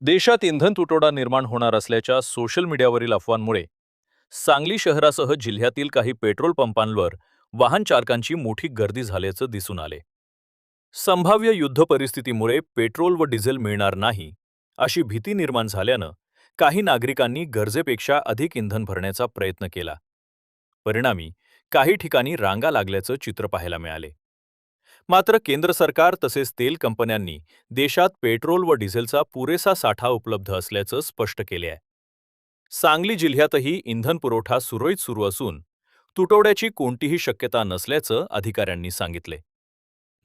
देशात इंधन तुटवडा निर्माण होणार असल्याच्या सोशल मीडियावरील अफवांमुळे सांगली शहरासह जिल्ह्यातील काही पेट्रोल पंपांवर वाहन चालकांची मोठी गर्दी झाल्याचं दिसून आले। संभाव्य युद्ध परिस्थितीमुळे पेट्रोल व डिझेल मिळणार नाही अशी भीती निर्माण झाल्यानं काही नागरिकांनी गरजेपेक्षा अधिक इंधन भरण्याचा प्रयत्न केला। परिणामी काही ठिकाणी रांगा लागल्याचं चित्र पाहायला मिळाले। मात्र केंद्र सरकार तसेच तेल कंपन्यांनी देशात पेट्रोल व डिझेलचा पुरेसा साठा उपलब्ध असल्याचं स्पष्ट केले आहे। सांगली जिल्ह्यातही इंधन पुरवठा सुरळीत सुरू असून तुटवड्याची कोणतीही शक्यता नसल्याचं अधिकाऱ्यांनी सांगितले।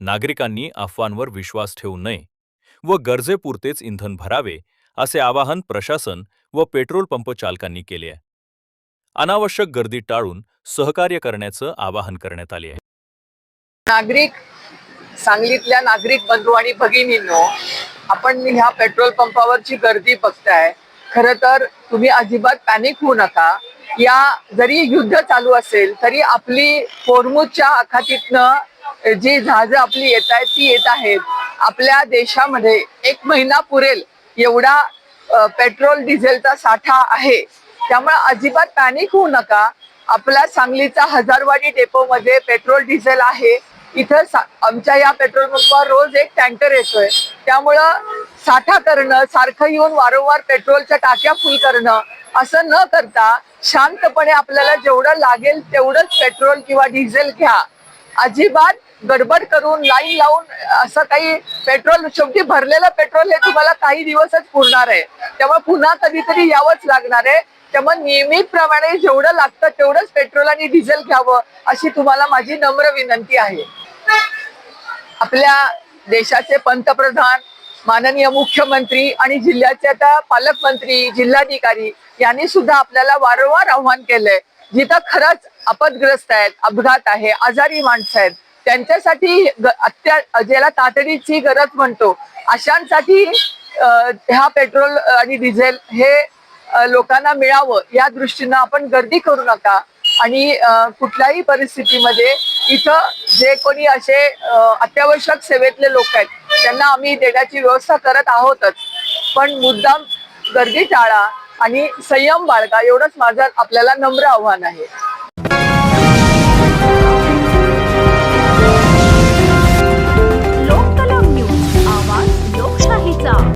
नागरिकांनी अफवांवर विश्वास ठेवू नये व गरजेपुरतेच इंधन भरावे असे आवाहन प्रशासन व पेट्रोल पंप चालकांनी केले आहे। अनावश्यक गर्दी टाळून सहकार्य करण्याचं आवाहन करण्यात आले आहे। नागरिक सांगलीतल्या नागरिक बंधू आणि भगिनींनो, आपण ह्या पेट्रोल पंपावरची गर्दी बघताय। खरं तर तुम्ही अजिबात पॅनिक होऊ नका। या जरी युद्ध चालू असेल तरी आपली होर्मुझच्या आखातीतनं जी जहाजं आपली येत आहेत ती येत आहेत। आपल्या देशामध्ये 1 महिना पुरेल एवढा पेट्रोल डिझेलचा साठा आहे। त्यामुळे अजिबात पॅनिक होऊ नका। आपल्या सांगलीचा हजारवाडी डेपोमध्ये पेट्रोल डिझेल आहे। इथं आमच्या या पेट्रोल पंपावर रोज एक टँकर येतोय। त्यामुळं साठा करणं, सारखं येऊन वारंवार पेट्रोलच्या टाक्या फुल करणं असं न करता शांतपणे आपल्याला जेवढं लागेल तेवढंच पेट्रोल किंवा डिझेल घ्या। अजिबात गडबड करून लाईन लावून असं काही पेट्रोल, शेवटी भरलेलं पेट्रोल हे तुम्हाला काही दिवसच पुरणार आहे। त्यामुळे पुन्हा कधीतरी यावंच लागणार आहे। त्यामुळे नियमितप्रमाणे जेवढं लागतं तेवढंच पेट्रोल आणि डिझेल घ्यावं अशी तुम्हाला माझी नम्र विनंती आहे। आपल्या देशाचे पंतप्रधान, माननीय मुख्यमंत्री आणि जिल्ह्याचे आता पालकमंत्री, जिल्हाधिकारी यांनी सुद्धा आपल्याला वारंवार आव्हान केलंय, जिथं खरंच आपदग्रस्त आहेत, अपघात आहे, आजारी माणसं आहेत, त्यांच्यासाठी ज्याला तातडीची गरज म्हणतो अशांसाठी ह्या पेट्रोल आणि डिझेल हे लोकांना मिळावं या दृष्टीनं आपण गर्दी करू नका। आणि कुठल्याही परिस्थितीमध्ये इथं जे कोणी असे अत्यावश्यक सेवेतले लोक आहेत त्यांना आम्ही देण्याची व्यवस्था करत आहोतच, पण मुद्दाम गर्दी टाळा आणि संयम बाळगा एवढंच माझं आपल्याला नम्र आव्हान आहे।